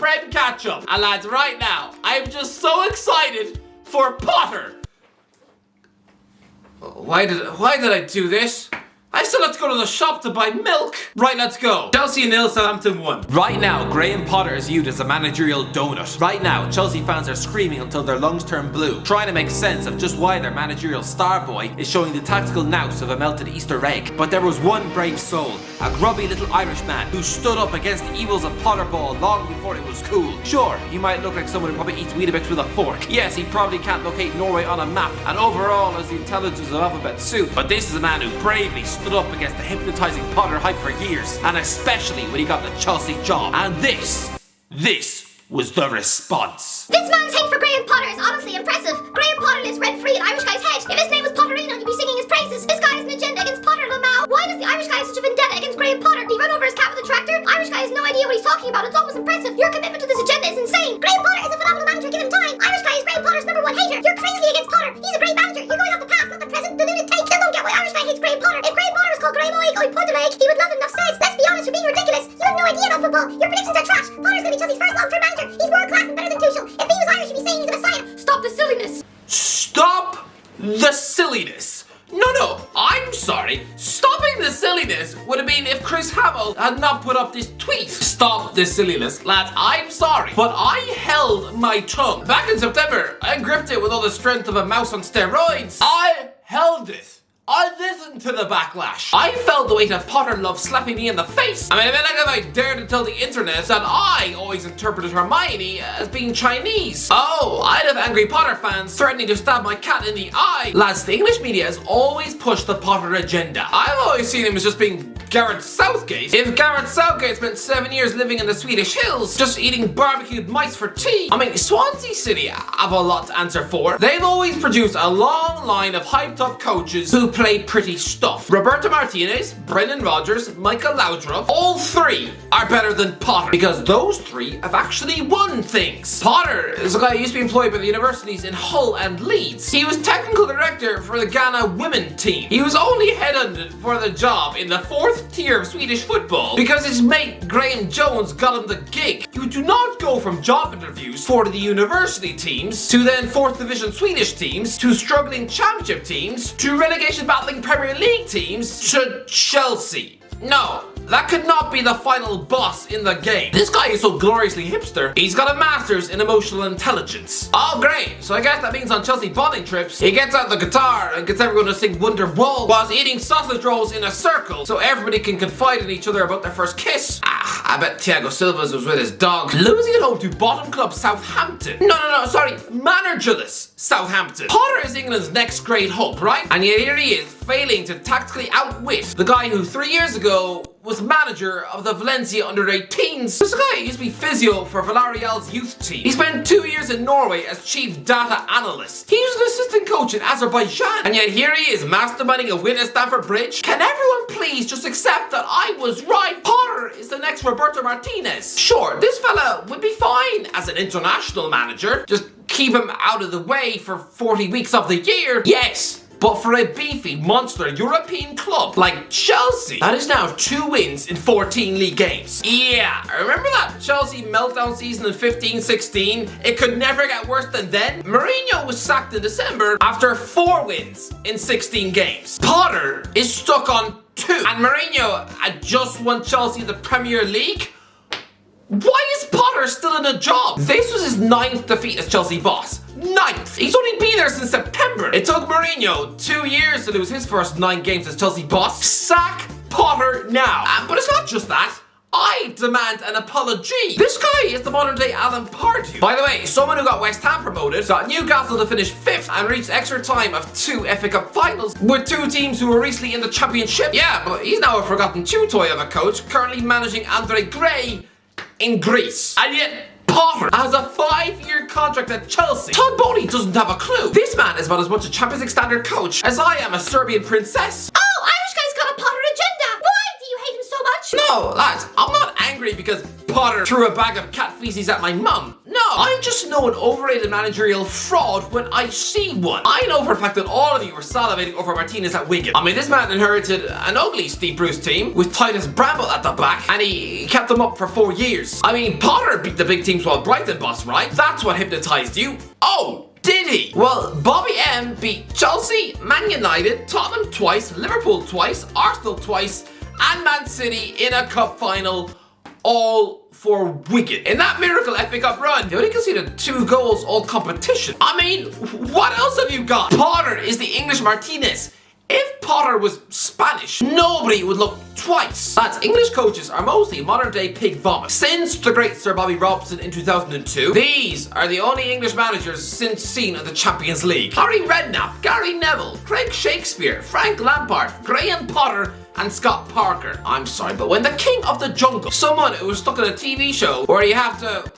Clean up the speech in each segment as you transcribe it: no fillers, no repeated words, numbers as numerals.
Prem catch-up. And lads, right now, I'm just so excited for Potter. Why did I do this? I still have to go to the shop to buy milk. Right, let's go. Chelsea 0, Southampton 1. Right now, Graham Potter is viewed as a managerial donut. Right now, Chelsea fans are screaming until their lungs turn blue, trying to make sense of just why their managerial star boy is showing the tactical nous of a melted Easter egg. But there was one brave soul, a grubby little Irish man who stood up against the evils of Potterball long before it was cool. Sure, he might look like someone who probably eats Weetabix with a fork. Yes, he probably can't locate Norway on a map, and overall has the intelligence of alphabet soup. But this is a man who bravely stood up against the hypnotizing Potter hype for years, and especially when he got the Chelsea job. And this was the response. This man's hate for Graham Potter is honestly impressive. Graham Potter lives rent-free in Irish guy's head. If his name was Potterino, you'd be singing his praises. This guy has an agenda against Potter, Lamau. Why does the Irish guy have such a vendetta against Graham Potter? Did he run over his cat with a tractor? Irish guy has no idea what he's talking about. It's almost impressive. Your commitment to this agenda is insane. Graham Potter is a phenomenal manager. Give him time. Irish guy is Graham Potter's #1 hater. You're crazily against Potter. He's a great manager. You're going off the past, not the present. Deluded take. Still don't get why Irish guy hates Graham Potter. If Graham Potter was called Graham Oig he would love him enough says. Let's be honest, you're being ridiculous. You have no idea about football. Your predictions are trash. Potter's gonna be Chelsea's first long-term manager. He's world class and better than Tuchel. If he was Irish, you'd be saying he's a messiah. Stop the silliness. Stop the silliness. No, I'm sorry. Stopping the silliness would have been if Chris Hamill had not put up this tweet. Stop the silliness. Lads, I'm sorry, but I held my tongue. Back in September, I gripped it with all the strength of a mouse on steroids. I held it. I listened to the backlash. I felt the weight of Potter love slapping me in the face. I mean, a bit like if I dared to tell the internet that I always interpreted Hermione as being Chinese. Oh, I'd have angry Potter fans threatening to stab my cat in the eye. Lads, the English media has always pushed the Potter agenda. I've always seen him as just being Gareth Southgate. If Gareth Southgate spent 7 years living in the Swedish hills, just eating barbecued mice for tea. I mean, Swansea City have a lot to answer for. They've always produced a long line of hyped up coaches who play pretty stuff. Roberto Martinez, Brendan Rodgers, Michael Laudrup, all three are better than Potter because those three have actually won things. Potter is a guy who used to be employed by the universities in Hull and Leeds. He was technical director for the Ghana women team. He was only headhunted for the job in the 4th tier of Swedish football because his mate Graham Jones got him the gig. You do not go from job interviews for the university teams to then 4th division Swedish teams to struggling championship teams to relegation battling Premier League teams to Chelsea. No, that could not be the final boss in the game. This guy is so gloriously hipster, he's got a master's in emotional intelligence. Oh great, so I guess that means on Chelsea bonding trips, he gets out the guitar and gets everyone to sing Wonderwall whilst eating sausage rolls in a circle so everybody can confide in each other about their first kiss. I bet Thiago Silva's was with his dog. Losing at home to bottom club Southampton. No, sorry, managerless Southampton. Potter is England's next great hope, right? And yet here he is, failing to tactically outwit the guy who 3 years ago was manager of the Valencia under-18s. This guy used to be physio for Villarreal's youth team. He spent 2 years in Norway as chief data analyst. He was an assistant coach in Azerbaijan. And yet here he is, masterminding a win at Stamford Bridge. Can everyone please just accept that I was right? Potter is the next Roberto Martinez. Sure, this fella would be fine as an international manager. Just keep him out of the way for 40 weeks of the year. Yes. But for a beefy monster European club like Chelsea, that is now 2 wins in 14 league games. Yeah, remember that Chelsea meltdown season in 15-16? It could never get worse than then. Mourinho was sacked in December after 4 wins in 16 games. Potter is stuck on 2. And Mourinho had just won Chelsea the Premier League. Why is Potter still in a job? This was his 9th defeat as Chelsea boss. 9th! He's only been there since September. It took Mourinho 2 years to lose his first 9 games as Chelsea boss. Sack Potter now. But it's not just that. I demand an apology. This guy is the modern day Alan Pardew. By the way, someone who got West Ham promoted got Newcastle to finish 5th and reached extra time of 2 FA Cup finals with 2 teams who were recently in the championship. Yeah, but he's now a forgotten chew toy of a coach, currently managing Andre Gray in Greece. And yet Potter has a 5-year contract at Chelsea. Todd Bowley doesn't have a clue. This man is about as much a Champions League standard coach as I am a Serbian princess. Oh, Irish guy's got a Potter agenda. Why do you hate him so much? No, lads, I'm not angry because Potter threw a bag of cat feces at my mum. No, I just know an overrated managerial fraud when I see one. I know for a fact that all of you were salivating over Martinez at Wigan. I mean, this man inherited an ugly Steve Bruce team with Titus Bramble at the back, and he kept them up for 4 years. I mean, Potter beat the big teams while Brighton boss, right? That's what hypnotized you. Oh, did he? Well, Bobby M beat Chelsea, Man United, Tottenham twice, Liverpool twice, Arsenal twice, and Man City in a cup final, all for Wigan. In that miracle FA Cup run, they only conceded 2 goals all competition. I mean, what else have you got? Potter is the English Martinez. If Potter was Spanish, nobody would look twice. Lads, English coaches are mostly modern day pig vomit. Since the great Sir Bobby Robson in 2002, these are the only English managers since seen in the Champions League. Harry Redknapp, Gary Neville, Craig Shakespeare, Frank Lampard, Graham Potter, and Scott Parker. I'm sorry, but when the king of the jungle, someone who was stuck in a TV show where you have to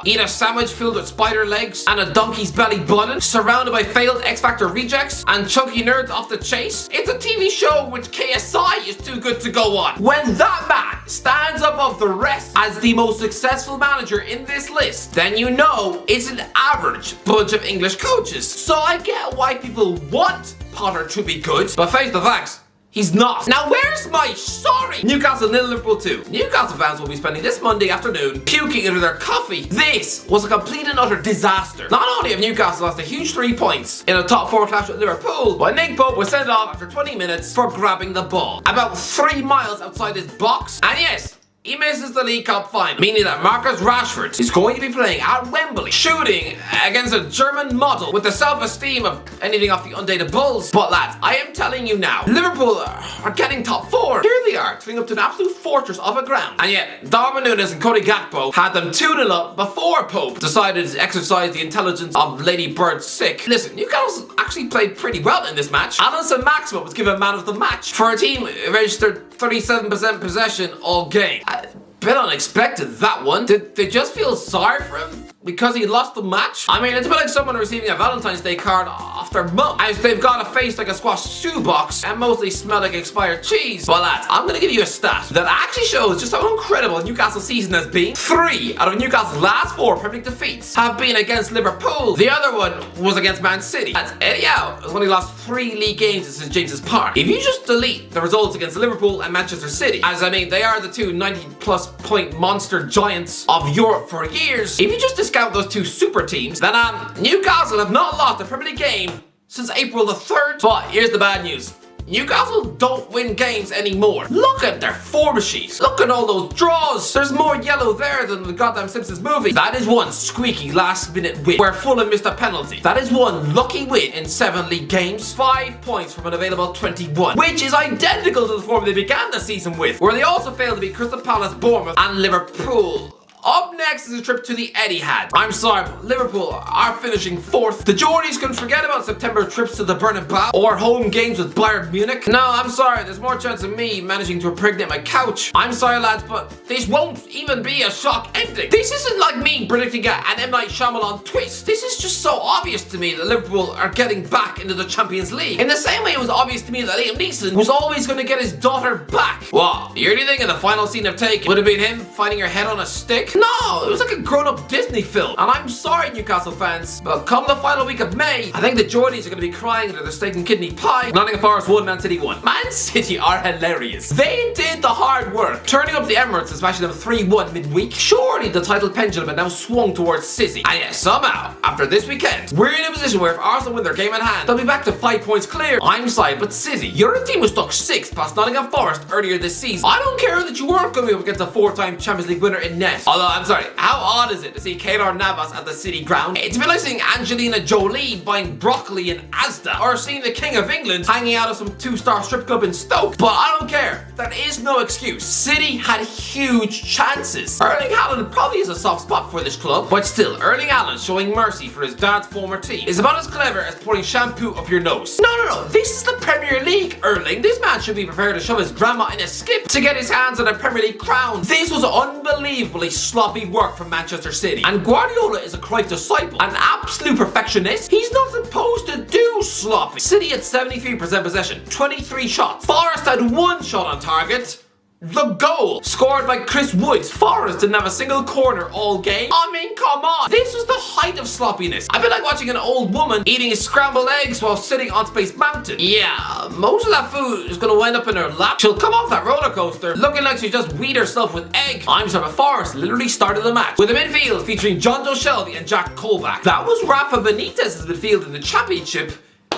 eat a sandwich filled with spider legs and a donkey's belly button, surrounded by failed X Factor rejects and chunky nerds off the chase? It's a TV show which KSI is too good to go on. When that man stands above the rest as the most successful manager in this list, then you know it's an average bunch of English coaches. So I get why people want Potter to be good, but face the facts, he's not. Now where's my sorry? Newcastle 0, Liverpool 2. Newcastle fans will be spending this Monday afternoon puking into their coffee. This was a complete and utter disaster. Not only have Newcastle lost a huge 3 points in a top 4 clash with Liverpool, but Nick Pope was sent off after 20 minutes for grabbing the ball about 3 miles outside his box. And yes, he misses the League Cup final, meaning that Marcus Rashford is going to be playing at Wembley, shooting against a German model with the self-esteem of anything off the undated Bulls. But lads, I am telling you now, Liverpool are getting top 4. Here they are, turning up to an absolute fortress of a ground. And yet, Darwin Núñez and Cody Gakpo had them 2-0 up before Pope decided to exercise the intelligence of Lady Bird sick. Listen, Newcastle actually played pretty well in this match. Alison Maxwell was given man of the match for a team registered 37% possession all game. Bit unexpected, that one. Did they just feel sorry for him because he lost the match? I mean, it's a bit like someone receiving a Valentine's Day card off their mum, as they've got a face like a squash shoebox and mostly smell like expired cheese. Well lads, I'm gonna give you a stat that actually shows just how incredible Newcastle's season has been. 3 out of Newcastle's last 4 Premier League defeats have been against Liverpool. The other one was against Man City. And Eddie Howe has only lost 3 league games at St James's Park. If you just delete the results against Liverpool and Manchester City, as I mean, they are the 2 90+ point monster giants of Europe for years. If you just discount those 2 super teams, then Newcastle have not lost a Premier League game since April the 3rd. But here's the bad news. Newcastle don't win games anymore. Look at their form sheets. Look at all those draws. There's more yellow there than the goddamn Simpsons movie. That is one squeaky last minute win where Fulham missed a penalty. That is one lucky win in 7 league games. 5 points from an available 21, which is identical to the form they began the season with, where they also failed to beat Crystal Palace, Bournemouth and Liverpool. Up next is a trip to the Etihad. I'm sorry, but Liverpool are finishing 4th. The Geordies can forget about September trips to the Bernabeu or home games with Bayern Munich. No, I'm sorry, there's more chance of me managing to impregnate my couch. I'm sorry lads, but this won't even be a shock ending. This isn't like me predicting an M. Night Shyamalan twist. This is just so obvious to me that Liverpool are getting back into the Champions League. In the same way it was obvious to me that Liam Neeson was always going to get his daughter back. What? The only thing in the final scene of Taken would have been him finding her head on a stick? No, it was like a grown-up Disney film. And I'm sorry, Newcastle fans, but come the final week of May, I think the Geordies are going to be crying under their steak and kidney pie. Nottingham Forest 1, Man City 1. Man City are hilarious. They did the hard work, turning up the Emirates and smashing them 3-1 midweek. Surely the title pendulum had now swung towards City. And yet somehow, after this weekend, we're in a position where if Arsenal win their game in hand, they'll be back to 5 points clear. I'm sorry, but City, your team was stuck 6th past Nottingham Forest earlier this season. I don't care that you weren't going to be up against a 4-time Champions League winner in net. Although, I'm sorry, how odd is it to see Keylor Navas at the City ground? It's a bit like seeing Angelina Jolie buying broccoli in Asda, or seeing the King of England hanging out of some 2-star strip club in Stoke. But I don't care. That is no excuse. City had huge chances. Erling Haaland probably is a soft spot for this club, but still, Erling Haaland showing mercy for his dad's former team is about as clever as pouring shampoo up your nose. No. This is the Premier League, Erling. This man should be prepared to shove his grandma in a skip to get his hands on a Premier League crown. This was unbelievably sloppy work from Manchester City. And Guardiola is a Christ disciple, an absolute perfectionist. He's not supposed to do sloppy. City had 73% possession, 23 shots. Forest had 1 shot on target, The goal, scored by Chris Woods. Forest didn't have a single corner all game. I mean, come on. This was the height of sloppiness. I feel like watching an old woman eating scrambled eggs while sitting on Space Mountain. Yeah, most of that food is gonna wind up in her lap. She'll come off that roller coaster looking like she just weed herself with egg. I'm sorry, but Forest literally started the match with a midfield featuring John Joe Shelby and Jack Colback. That was Rafa Benitez's midfield in the championship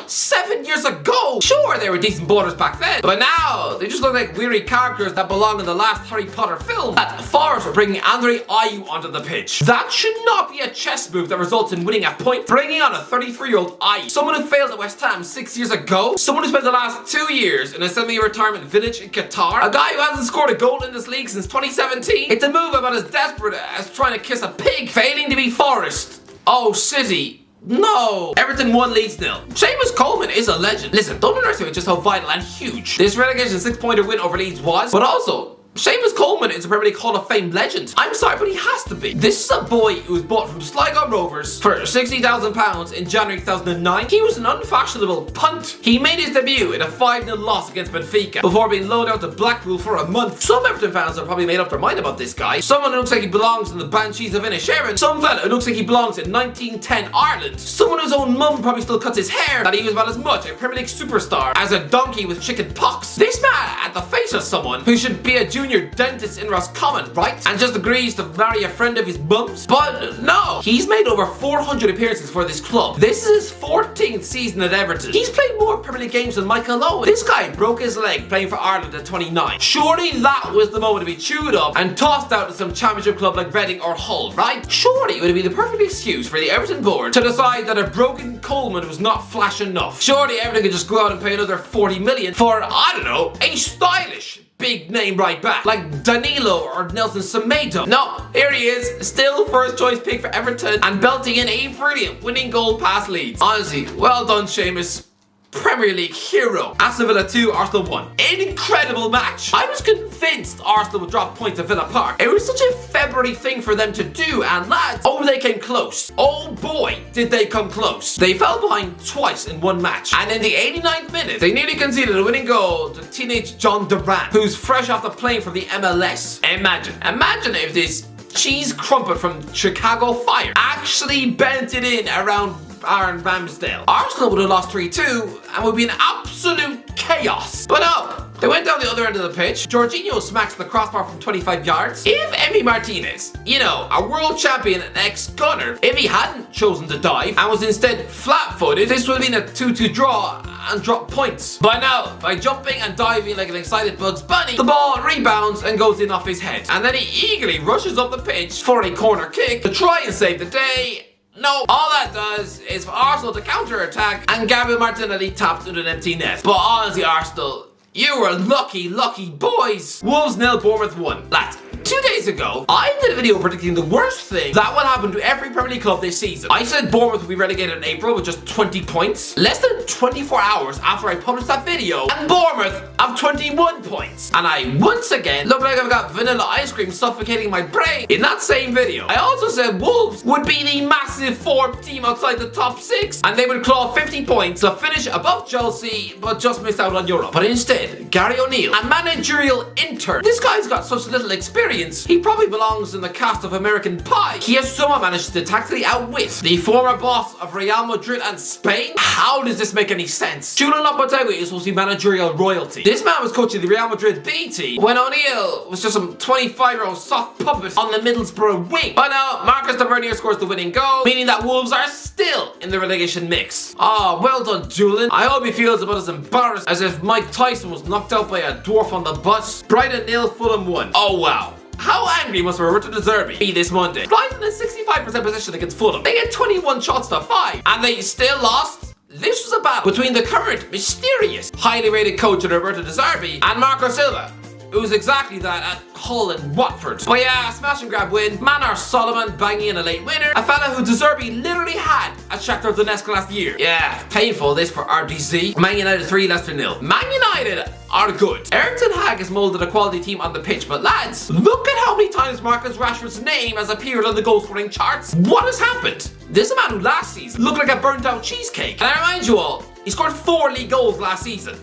7 years ago. Sure, they were decent ballers back then, but now they just look like weary characters that belong in the last Harry Potter film. At Forest were bringing Andre Ayew onto the pitch. That should not be a chess move that results in winning a point. Bringing on a 33-year-old Ayew, someone who failed at West Ham 6 years ago, someone who spent the last 2 years in a semi-retirement village in Qatar, a guy who hasn't scored a goal in this league since 2017. It's a move about as desperate as trying to kiss a pig. Failing to be Forest. Oh, City. No! Everton 1 Leeds 0. Seamus Coleman is a legend. Listen, don't underestimate just how vital and huge this relegation 6-pointer win over Leeds was, but also, Seamus Coleman is a Premier League Hall of Fame legend. I'm sorry, but he has to be. This is a boy who was bought from Sligo Rovers for £60,000 in January 2009. He was an unfashionable punt. He made his debut in a 5-0 loss against Benfica before being loaned out to Blackpool for a month. Some Everton fans have probably made up their mind about this guy. Someone who looks like he belongs in the Banshees of Inisherin. Some fella who looks like he belongs in 1910 Ireland. Someone whose own mum probably still cuts his hair. That he was about as much a Premier League superstar as a donkey with chicken pox. This man at the face of someone who should be a junior dentist in Roscommon, right? And just agrees to marry a friend of his bum's. But no, he's made over 400 appearances for this club. This is his 14th season at Everton. He's played more Premier League games than Michael Owen. This guy broke his leg playing for Ireland at 29. Surely that was the moment to be chewed up and tossed out to some championship club like Reading or Hull, right? Surely it would be the perfect excuse for the Everton board to decide that a broken Coleman was not flash enough. Surely Everton could just go out and pay another 40 million for, I don't know, a stylish big name right back, like Danilo or Nelson Semedo. No, here he is, still first choice pick for Everton and belting in a brilliant winning goal past Leeds. Honestly, well done, Seamus. Premier League hero. Aston Villa 2, Arsenal 1. An incredible match. I was convinced Arsenal would drop points at Villa Park. It was such a February thing for them to do, and lads, oh, they came close. Oh boy, did they come close. They fell behind twice in one match, and in the 89th minute, they nearly conceded a winning goal to teenage John Durant, who's fresh off the plane from the MLS. Imagine if this cheese crumpet from Chicago Fire actually bent it in around Aaron Ramsdale. Arsenal would have lost 3-2 and would be in absolute chaos. But no, they went down the other end of the pitch. Jorginho smacks the crossbar from 25 yards. If Emi Martinez, you know, a world champion and ex-gunner, if he hadn't chosen to dive and was instead flat-footed, this would have been a 2-2 draw and dropped points. But now, by jumping and diving like an excited Bugs Bunny, the ball rebounds and goes in off his head. And then he eagerly rushes up the pitch for a corner kick to try and save the day. No, all that does is for Arsenal to counter-attack and Gabriel Martinelli taps into an empty net. But honestly, Arsenal, you were lucky boys. Wolves 0, Bournemouth 1. Lads, 2 days ago, I did a video predicting the worst thing that would happen to every Premier League club this season. I said Bournemouth would be relegated in April with just 20 points. Less than 24 hours after I published that video, and Bournemouth have 21 points. And I once again look like I've got vanilla ice cream suffocating my brain. In that same video, I also said Wolves would be the massive form team outside the top 6, and they would claw 50 points to finish above Chelsea, but just miss out on Europe. But instead, Gary O'Neill, a managerial intern, this guy's got such little experience. He probably belongs in the cast of American Pie. He has somehow managed to tactically outwit the former boss of Real Madrid and Spain. How does this make any sense? Julian Lopetegui is supposed to be managerial royalty. This man was coaching the Real Madrid B team when O'Neill was just some 25-year-old soft puppet on the Middlesbrough wing. But now, Marcus Tavernier scores the winning goal, meaning that Wolves are still in the relegation mix. Oh, well done, Julian. I hope he feels about as embarrassed as if Mike Tyson was knocked out by a dwarf on the bus. Brighton 0, Fulham 1. Oh, wow. How angry must Roberto De Zerbi be this Monday? Brighton in a 65% position against Fulham. They had 21 shots to 5, and they still lost? This was a battle between the current, mysterious, highly rated coach Roberto De Zerbi and Marco Silva, who's exactly that at Hull and Watford. But yeah, smash and grab win. Manor Solomon banging in a late winner. A fella who De Zerbi literally had at Shakhtar Donetsk last year. Yeah, painful this for RDC. Man United 3, Leicester 0. Man United are good. Erik ten Hag has moulded a quality team on the pitch, but lads, look at how many times Marcus Rashford's name has appeared on the goal scoring charts. What has happened? This is a man who last season looked like a burnt out cheesecake. And I remind you all, he scored 4 league goals last season.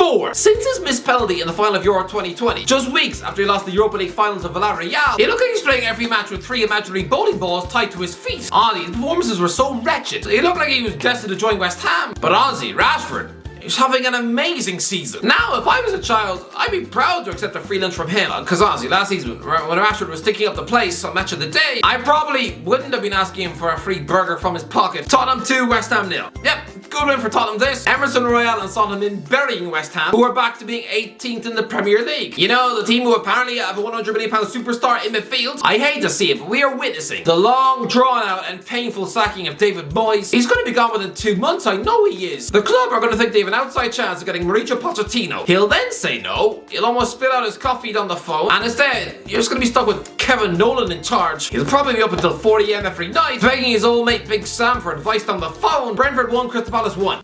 4. Since his missed penalty in the final of Euro 2020, just weeks after he lost the Europa League final to Villarreal, he looked like he was playing every match with 3 imaginary bowling balls tied to his feet. Honestly, his performances were so wretched. He looked like he was destined to join West Ham. But honestly, Rashford, he's having an amazing season. Now, if I was a child, I'd be proud to accept a free lunch from him. Because honestly, last season, when Rashford was sticking up the place on Match of the Day, I probably wouldn't have been asking him for a free burger from his pocket. Tottenham 2, West Ham 0. Yep, good win for Tottenham this. Emerson Royale and Son Heung-min burying West Ham, who are back to being 18th in the Premier League. You know, the team who apparently have a £100 million superstar in midfield. I hate to see it, but we are witnessing the long, drawn-out and painful sacking of David Moyes. He's going to be gone within 2 months, I know he is. The club are going to think they have an outside chance of getting Mauricio Pochettino. He'll then say no, he'll almost spill out his coffee on the phone, and instead, you're just going to be stuck with Kevin Nolan in charge. He'll probably be up until 4 AM every night, begging his old mate Big Sam for advice on the phone. Brentford 1, Crystal Palace 1.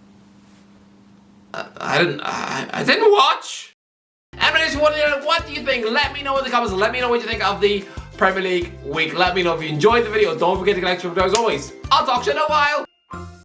I didn't watch. Anyways, what do you think? Let me know in the comments. Let me know what you think of the Premier League week. Let me know if you enjoyed the video. Don't forget to like, subscribe as always. I'll talk to you in a while.